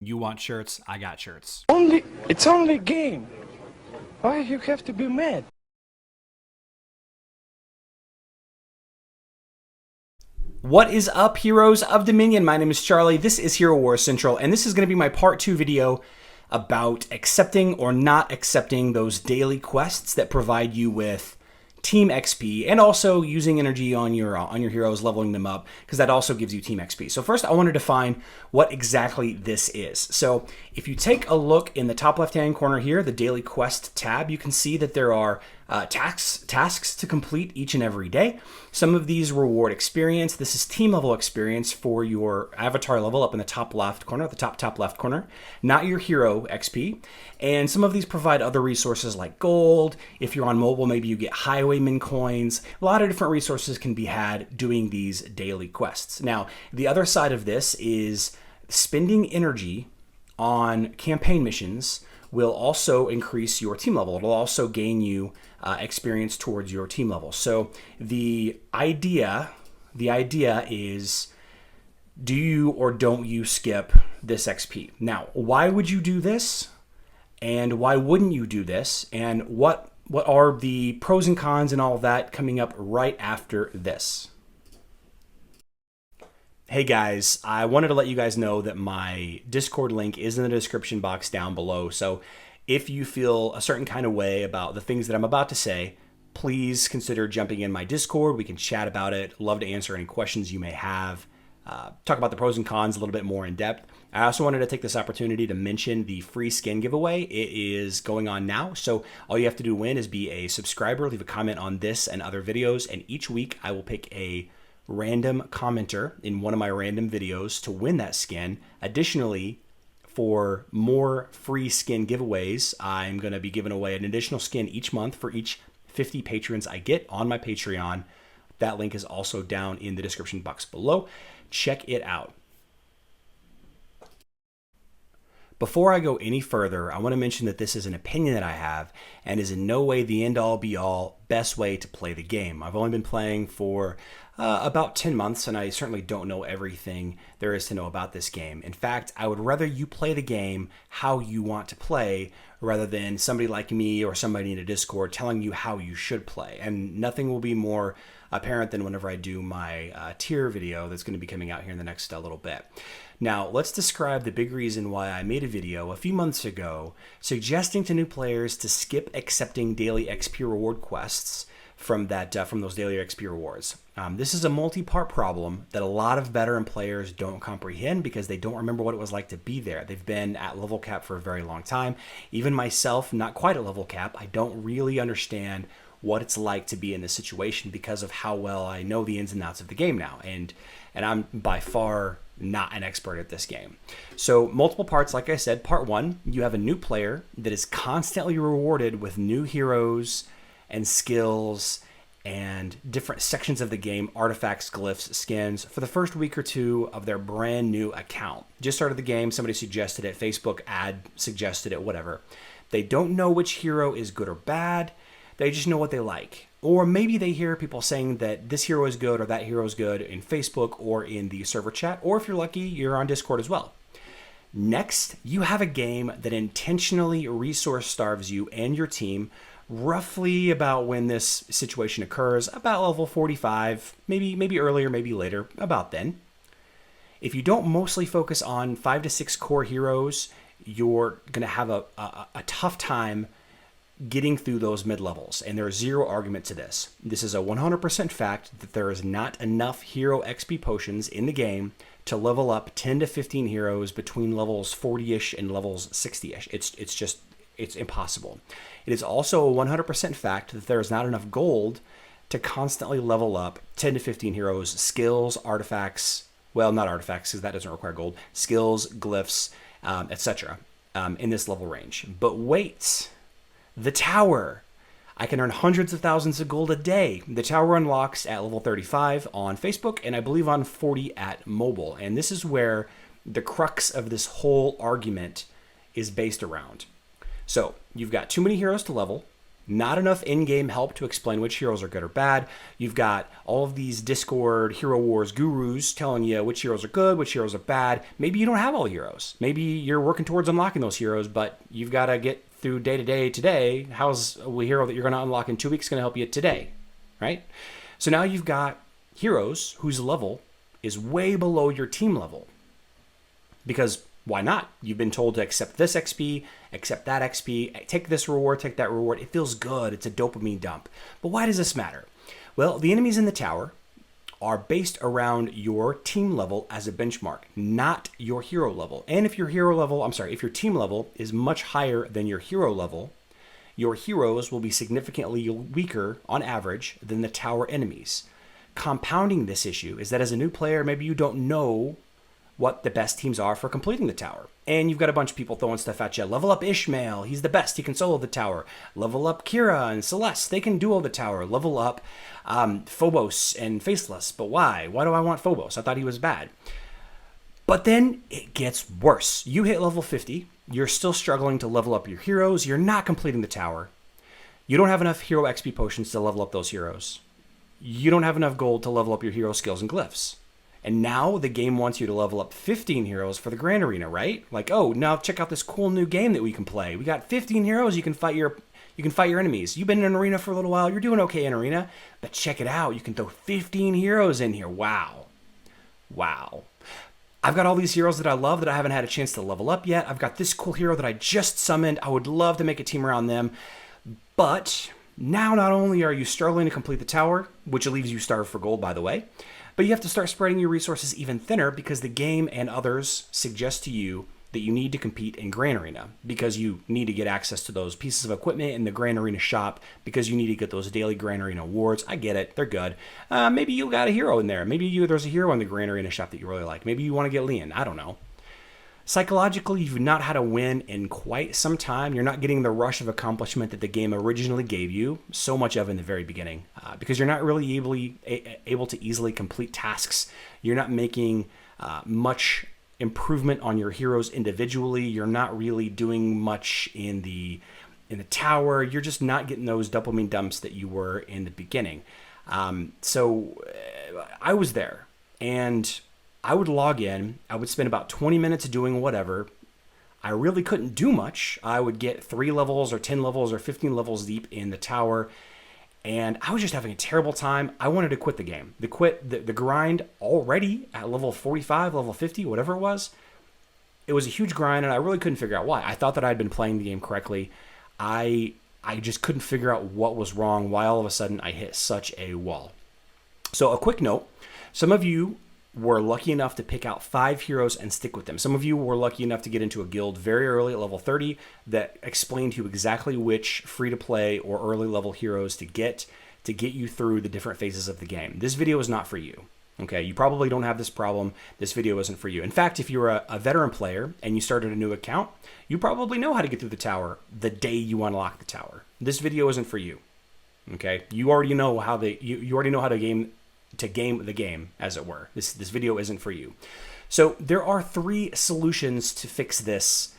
You want shirts? I got shirts. It's only a game. Why you have to be mad? What is up, heroes of Dominion? My name is Charlie. This is Hero Wars Central, and this is going to be my part 2 video about accepting or not accepting those daily quests that provide you with team XP, and also using energy on your heroes, leveling them up, because that also gives you team XP. So first, I want to define what exactly this is. So if you take a look in the top left-hand corner here, the daily quest tab, you can see that there are tasks to complete each and every day. Some of these reward experience. This is team level experience for your avatar level up in the top left corner, the top left corner, not your hero XP. And some of these provide other resources like gold. If you're on mobile, maybe you get highwayman coins. A lot of different resources can be had doing these daily quests. Now, the other side of this is spending energy on campaign missions will also increase your team level. It'll also gain you experience towards your team level. So the idea is, do you or don't you skip this XP? Now, why would you do this? And why wouldn't you do this? And what are the pros and cons and all of that coming up right after this? Hey guys, I wanted to let you guys know that my Discord link is in the description box down below. So if you feel a certain kind of way about the things that I'm about to say, please consider jumping in my Discord. We can chat about it. Love to answer any questions you may have. Talk about the pros and cons a little bit more in depth. I also wanted to take this opportunity to mention the free skin giveaway. It is going on now. So all you have to do to win is be a subscriber, leave a comment on this and other videos. And each week I will pick a random commenter in one of my random videos to win that skin. Additionally, for more free skin giveaways, I'm going to be giving away an additional skin each month for each 50 patrons I get on my Patreon. That link is also down in the description box below. Check it out. Before I go any further, I want to mention that this is an opinion that I have and is in no way the end-all be-all best way to play the game. I've only been playing for about 10 months, and I certainly don't know everything there is to know about this game. In fact, I would rather you play the game how you want to play rather than somebody like me or somebody in a Discord telling you how you should play. And nothing will be more apparent than whenever I do my tier video that's going to be coming out here in the next little bit. Now, let's describe the big reason why I made a video a few months ago suggesting to new players to skip accepting daily XP reward quests from those daily XP rewards. This is a multi-part problem that a lot of veteran players don't comprehend because they don't remember what it was like to be there. They've been at level cap for a very long time. Even myself, not quite at level cap, I don't really understand what it's like to be in this situation because of how well I know the ins and outs of the game now. And I'm by far not an expert at this game. So multiple parts, like I said. Part 1, you have a new player that is constantly rewarded with new heroes and skills and different sections of the game, artifacts, glyphs, skins, for the first week or two of their brand new account. Just started the game, somebody suggested it, Facebook ad suggested it, whatever. They don't know which hero is good or bad. They just know what they like. Or maybe they hear people saying that this hero is good or that hero is good in Facebook or in the server chat, or if you're lucky, you're on Discord as well. Next, you have a game that intentionally resource starves you and your team roughly about when this situation occurs, about level 45, maybe earlier, maybe later, about then. If you don't mostly focus on 5 to 6 core heroes, you're going to have a tough time getting through those mid-levels, and there's zero argument to this. This is a 100% fact that there is not enough hero XP potions in the game to level up 10 to 15 heroes between levels 40-ish and levels 60-ish. It's impossible. It is also a 100% fact that there is not enough gold to constantly level up 10 to 15 heroes, skills, artifacts, well, not artifacts because that doesn't require gold, skills, glyphs, etc. In this level range. But wait, the tower. I can earn hundreds of thousands of gold a day. The tower unlocks at level 35 on Facebook and I believe on 40 at mobile. And this is where the crux of this whole argument is based around. So you've got too many heroes to level. Not enough in-game help to explain which heroes are good or bad. You've got all of these Discord Hero Wars gurus telling you which heroes are good, which heroes are bad. Maybe you don't have all heroes. Maybe you're working towards unlocking those heroes, but you've got to get through day to day today. How's a hero that you're going to unlock in 2 weeks going to help you today, right? So now you've got heroes whose level is way below your team level. Because why not? You've been told to accept this XP, accept that XP, take this reward, take that reward. It feels good. It's a dopamine dump. But why does this matter? Well, the enemies in the tower are based around your team level as a benchmark, not your hero level. And if your if your team level is much higher than your hero level, your heroes will be significantly weaker on average than the tower enemies. Compounding this issue is that as a new player, maybe you don't know what the best teams are for completing the tower. And you've got a bunch of people throwing stuff at you. Level up Ishmael, he's the best, he can solo the tower. Level up Kira and Celeste, they can duo the tower. Level up Phobos and Faceless, but why? Why do I want Phobos? I thought he was bad. But then it gets worse. You hit level 50, you're still struggling to level up your heroes, you're not completing the tower. You don't have enough hero XP potions to level up those heroes. You don't have enough gold to level up your hero skills and glyphs. And now the game wants you to level up 15 heroes for the Grand Arena, right? Like, oh, now check out this cool new game that we can play. We got 15 heroes you can fight your enemies. You've been in an arena for a little while. You're doing okay in arena. But check it out. You can throw 15 heroes in here. Wow. I've got all these heroes that I love that I haven't had a chance to level up yet. I've got this cool hero that I just summoned. I would love to make a team around them. But now not only are you struggling to complete the tower, which leaves you starved for gold, by the way, but you have to start spreading your resources even thinner because the game and others suggest to you that you need to compete in Grand Arena because you need to get access to those pieces of equipment in the Grand Arena shop because you need to get those daily Grand Arena awards. I get it. They're good. Maybe you got a hero in there. Maybe there's a hero in the Grand Arena shop that you really like. Maybe you want to get Leon. I don't know. Psychologically, you've not had a win in quite some time. You're not getting the rush of accomplishment that the game originally gave you so much of in the very beginning because you're not really able to easily complete tasks. You're not making much improvement on your heroes individually. You're not really doing much in the tower. You're just not getting those dopamine dumps that you were in the beginning. So I was there, and I would log in, I would spend about 20 minutes doing whatever. I really couldn't do much. I would get 3 levels or 10 levels or 15 levels deep in the tower, and I was just having a terrible time. I wanted to quit the game. The grind already at level 45, level 50, whatever it was a huge grind, and I really couldn't figure out why. I thought that I'd been playing the game correctly. I just couldn't figure out what was wrong, why all of a sudden I hit such a wall. So a quick note, some of you were lucky enough to pick out 5 heroes and stick with them. Some of you were lucky enough to get into a guild very early at level 30 that explained to you exactly which free-to-play or early level heroes to get you through the different phases of the game. This video is not for you. Okay, you probably don't have this problem. This video isn't for you. In fact, if you're a veteran player and you started a new account, you probably know how to get through the tower the day you unlock the tower. This video isn't for you. Okay, you already know how to game the game, as it were. This video isn't for you. So there are 3 solutions to fix this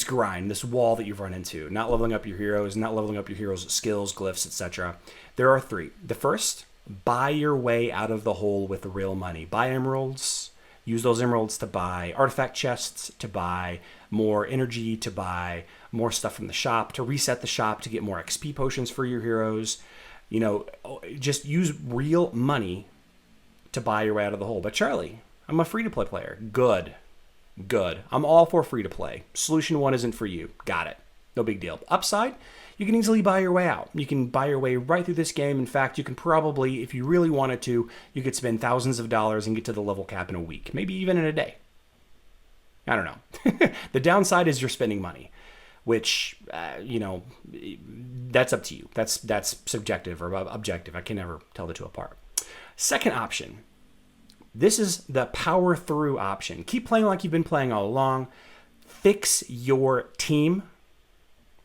grind, this wall that you've run into. Not leveling up your heroes, not leveling up your heroes' skills, glyphs, etc. There are 3. The first, buy your way out of the hole with real money. Buy emeralds. Use those emeralds to buy artifact chests, to buy more energy, to buy more stuff from the shop, to reset the shop, to get more XP potions for your heroes. Just use real money to buy your way out of the hole. But Charlie, I'm a free-to-play player. Good. I'm all for free-to-play. Solution 1 isn't for you. Got it. No big deal. Upside, you can easily buy your way out. You can buy your way right through this game. In fact, you can probably, if you really wanted to, you could spend thousands of dollars and get to the level cap in a week. Maybe even in a day. I don't know. The downside is you're spending money, which, that's up to you. That's subjective or objective. I can never tell the two apart. Second option. This is the power through option. Keep playing like you've been playing all along. Fix your team.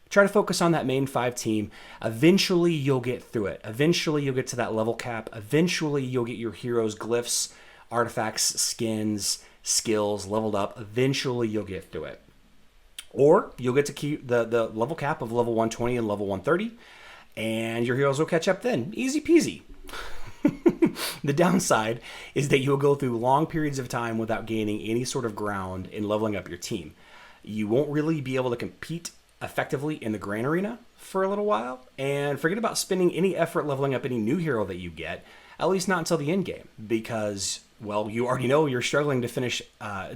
Try to focus on that main 5 team. Eventually, you'll get through it. Eventually, you'll get to that level cap. Eventually, you'll get your heroes' glyphs, artifacts, skins, skills leveled up. Eventually, you'll get through it. Or you'll get to keep the level cap of level 120 and level 130. and your heroes will catch up then. Easy peasy. The downside is that you will go through long periods of time without gaining any sort of ground in leveling up your team. You won't really be able to compete effectively in the Grand Arena for a little while, and forget about spending any effort leveling up any new hero that you get, at least not until the end game, because, well, you already know you're struggling to finish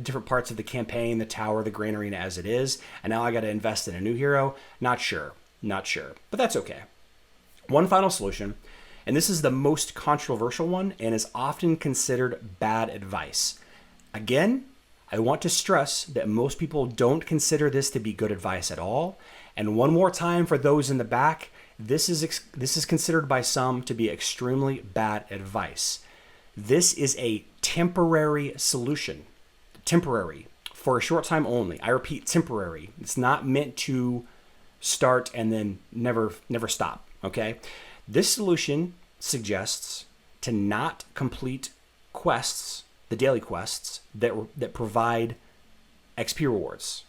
different parts of the campaign, the tower, the Grand Arena as it is, and now I got to invest in a new hero. Not sure, but that's okay. One final solution, and this is the most controversial one and is often considered bad advice. Again, I want to stress that most people don't consider this to be good advice at all. And one more time for those in the back, this is considered by some to be extremely bad advice. This is a temporary solution. Temporary. For a short time only. I repeat, temporary. It's not meant to start and then never stop. Okay? This solution suggests to not complete quests, the daily quests that provide XP rewards.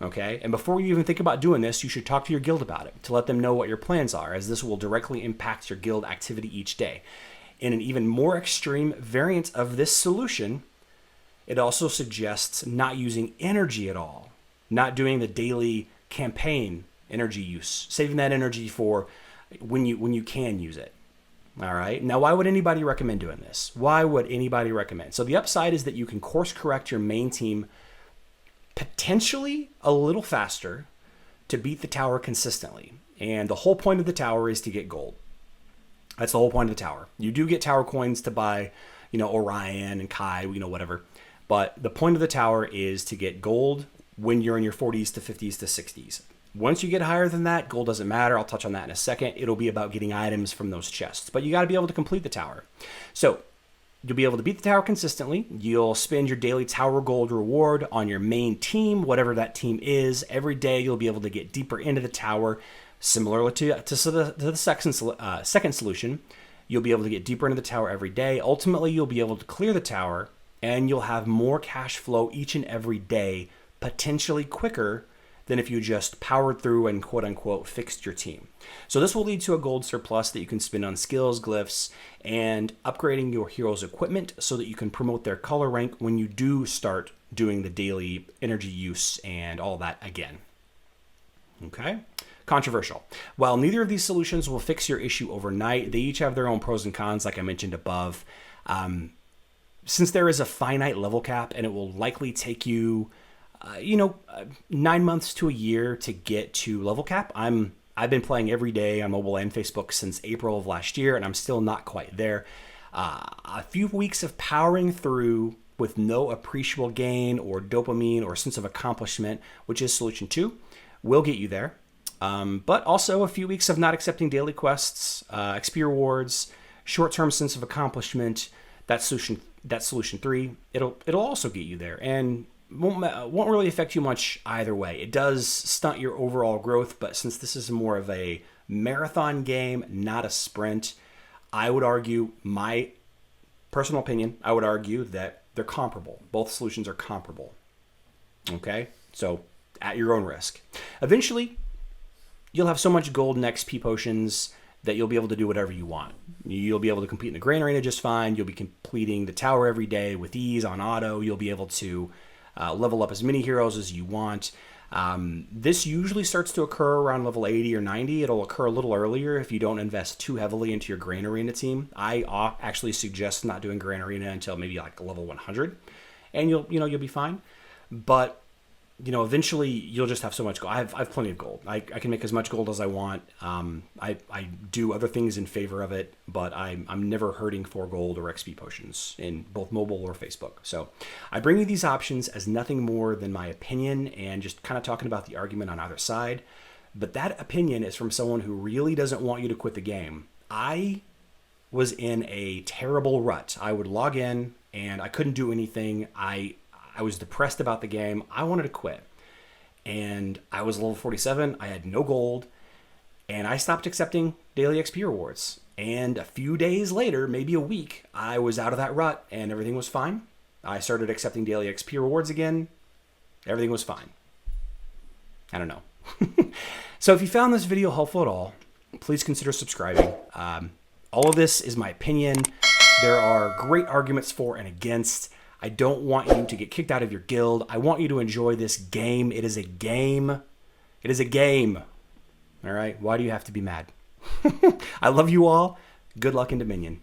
Okay? And before you even think about doing this, you should talk to your guild about it to let them know what your plans are, as this will directly impact your guild activity each day. In an even more extreme variant of this solution, it also suggests not using energy at all, not doing the daily campaign energy use, saving that energy for when you can use it. All right. Now, why would anybody recommend doing this? Why would anybody recommend? So the upside is that you can course correct your main team potentially a little faster to beat the tower consistently. And the whole point of the tower is to get gold. That's the whole point of the tower. You do get tower coins to buy, Orion and Kai, whatever. But the point of the tower is to get gold when you're in your 40s to 50s to 60s. Once you get higher than that, gold doesn't matter. I'll touch on that in a second. It'll be about getting items from those chests. But you got to be able to complete the tower. So you'll be able to beat the tower consistently. You'll spend your daily tower gold reward on your main team, whatever that team is. Every day you'll be able to get deeper into the tower. Similar to the second solution, you'll be able to get deeper into the tower every day. Ultimately, you'll be able to clear the tower, and you'll have more cash flow each and every day, potentially quicker than if you just powered through and quote-unquote fixed your team. So this will lead to a gold surplus that you can spend on skills, glyphs, and upgrading your hero's equipment so that you can promote their color rank when you do start doing the daily energy use and all that again. Okay? Controversial. While neither of these solutions will fix your issue overnight, they each have their own pros and cons, like I mentioned above. Since there is a finite level cap and it will likely take you 9 months to a year to get to level cap. I've been playing every day on mobile and Facebook since April of last year, and I'm still not quite there. A few weeks of powering through with no appreciable gain or dopamine or sense of accomplishment, which is solution 2, will get you there. But also a few weeks of not accepting daily quests, XP rewards, short-term sense of accomplishment. That's solution 3. It'll also get you there, and won't really affect you much either way. It does stunt your overall growth, but since this is more of a marathon game, not a sprint, I would argue, my personal opinion, I would argue that they're comparable. Both solutions are comparable. Okay? So, at your own risk. Eventually, you'll have so much gold and XP potions that you'll be able to do whatever you want. You'll be able to compete in the Grand Arena just fine. You'll be completing the tower every day with ease on auto. You'll be able to level up as many heroes as you want. This usually starts to occur around level 80 or 90. It'll occur a little earlier if you don't invest too heavily into your Grand Arena team. I actually suggest not doing Grand Arena until maybe like level 100, and you'll be fine. But eventually you'll just have so much gold. I've plenty of gold. I can make as much gold as I want. I do other things in favor of it, but I'm never hurting for gold or XP potions in both mobile or Facebook. So I bring you these options as nothing more than my opinion and just kind of talking about the argument on either side. But that opinion is from someone who really doesn't want you to quit the game. I was in a terrible rut. I would log in and I couldn't do anything. I was depressed about the game. I wanted to quit. And I was level 47. I had no gold. And I stopped accepting daily XP rewards. And a few days later, maybe a week, I was out of that rut and everything was fine. I started accepting daily XP rewards again. Everything was fine. I don't know. So if you found this video helpful at all, please consider subscribing. All of this is my opinion. There are great arguments for and against. I don't want you to get kicked out of your guild. I want you to enjoy this game. It is a game. It is a game. All right? Why do you have to be mad? I love you all. Good luck in Dominion.